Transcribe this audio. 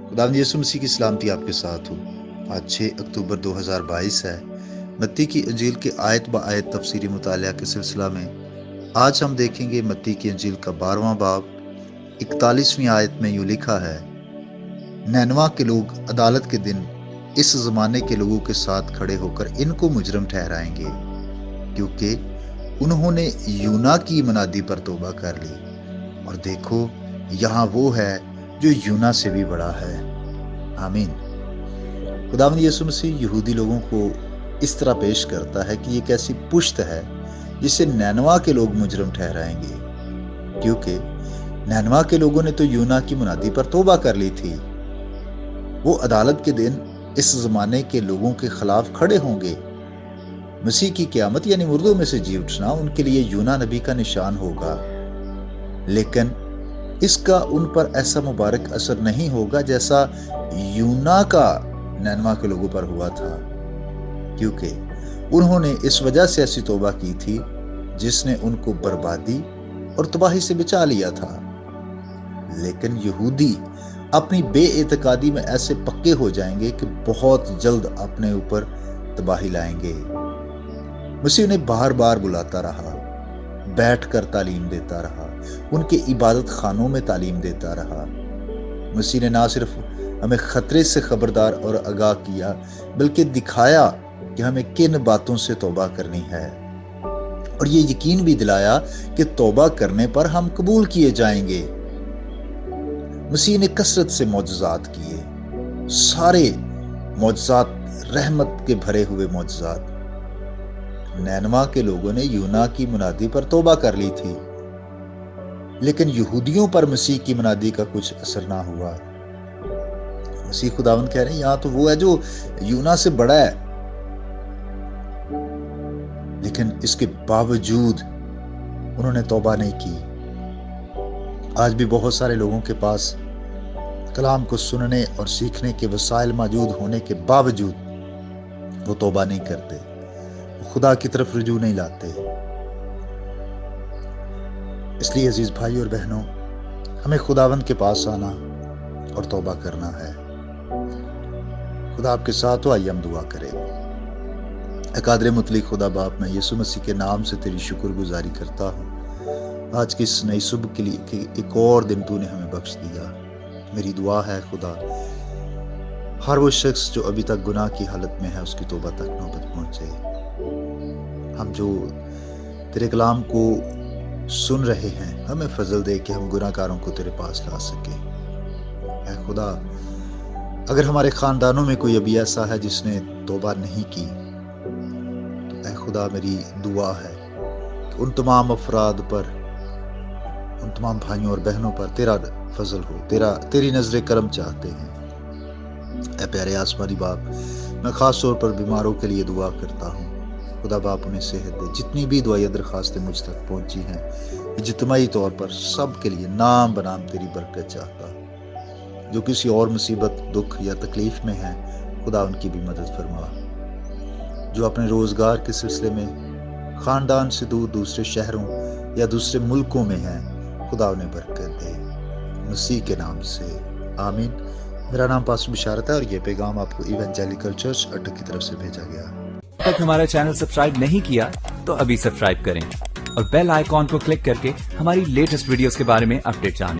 खुदावंद यीशु मसीह की सलामती आपके साथ हो। आज 6 अक्टूबर 2022 है। मत्ती की इंजील के आयत ब आयत तफसीरी मुतालिया के सिलसिला में आज हम देखेंगे मत्ती की इंजील का 12वां बाब 41वीं आयत में यूँ लिखा है, नैनवा के लोग अदालत के दिन इस ज़माने के लोगों के साथ खड़े होकर इनको मुजरम ठहराएंगे, क्योंकि उन्होंने यूना की मनादी पर तौबा कर ली, और देखो यहाँ वो है जो यूना से भी बड़ा है। आमीन। खुदावंद यीशु मसीह यहूदी लोगों को इस तरह पेश करता है कि ये कैसी पुश्त है जिसे नैनवा के लोग मुजरम ठहराएंगे, क्योंकि नैनवा के लोगों ने तो यूना की मुनादी पर तौबा कर ली थी। वो अदालत के दिन इस जमाने के लोगों के खिलाफ खड़े होंगे। मसीह की क़यामत यानी मुर्दों में से जी उठना उनके लिए यूना नबी का निशान होगा, लेकिन इसका उन पर ऐसा मुबारक असर नहीं होगा जैसा यूना का नैनवा के लोगों पर हुआ था, क्योंकि उन्होंने इस वजह से ऐसी तौबा की थी जिसने उनको बर्बादी और तबाही से बचा लिया था। लेकिन यहूदी अपनी बेइतिकादी में ऐसे पक्के हो जाएंगे कि बहुत जल्द अपने ऊपर तबाही लाएंगे। मसीह उन्हें बार बार बुलाता रहा, बैठकर तालीम देता रहा, उनके इबादत खानों में तालीम देता रहा। मसीह ने ना सिर्फ हमें खतरे से खबरदार और आगाह किया, बल्कि दिखाया कि हमें किन बातों से तौबा करनी है, और ये यकीन भी दिलाया कि तौबा करने पर हम कबूल किए जाएंगे। मसीह ने कसरत से मौजज़ात किए, सारे मौजज़ात रहमत के भरे हुए मौजज़ात। नैनवा के लोगों ने यूना की मुनादी पर तौबा कर ली थी, लेकिन यहूदियों पर मसीह की मुनादी का कुछ असर ना हुआ। मसीह खुदावंद कह रहे हैं यहां तो वो है जो यूना से बड़ा है, लेकिन इसके बावजूद उन्होंने तौबा नहीं की। आज भी बहुत सारे लोगों के पास कलाम को सुनने और सीखने के वसाइल मौजूद होने के बावजूद वो तौबा नहीं करते, वो खुदा की तरफ रुजू नहीं लाते। इसलिए अजीज भाई और बहनों, हमें खुदावंद के पास आना और तौबा करना है। खुदा आपके साथ हो। आइए हम दुआ करें। अकादरे मुतलिक खुदा बाप, मैं यीशु मसीह के नाम से तेरी शुक्रगुजारी करता हूँ आज की इस नई सुबह के लिए कि एक और दिन तूने हमें बख्श दिया। मेरी दुआ है खुदा, हर वो शख्स जो अभी तक गुनाह की हालत में है उसकी तौबा तक नौबत पहुंचे। हम जो तेरे कलाम को सुन रहे हैं, हमें फजल दे कि हम गुनाहगारों को तेरे पास ला सके। ऐ खुदा, अगर हमारे खानदानों में कोई अभी ऐसा है जिसने तौबा नहीं की, तो ऐ खुदा मेरी दुआ है कि उन तमाम अफराद पर, उन तमाम भाइयों और बहनों पर तेरा फजल हो, तेरी नजर करम चाहते हैं। ऐ प्यारे आसमानी बाप, मैं खास तौर पर बीमारों के लिए दुआ करता हूँ। खुदा बाप उन्हें सेहत दे। जितनी भी दुआएं दरखास्तें मुझ तक पहुंची हैं, इज्तिमाई तौर पर सब के लिए नाम बनाम तेरी बरकत चाहता। जो किसी और मुसीबत, दुख या तकलीफ में है, खुदा उनकी भी मदद फरमा। जो अपने रोजगार के सिलसिले में खानदान से दूर दूसरे शहरों या दूसरे मुल्कों में हैं, खुदा उन्हें बरकत दे, मसीह के नाम से आमीन। मेरा नाम पास्टर बिशारत है और ये पैगाम आपको इवेंजेलिकल चर्च अड्डा की तरफ से भेजा गया। अब तक हमारा चैनल सब्सक्राइब नहीं किया तो अभी सब्सक्राइब करें और बेल आइकॉन को क्लिक करके हमारी लेटेस्ट वीडियोस के बारे में अपडेट जानें।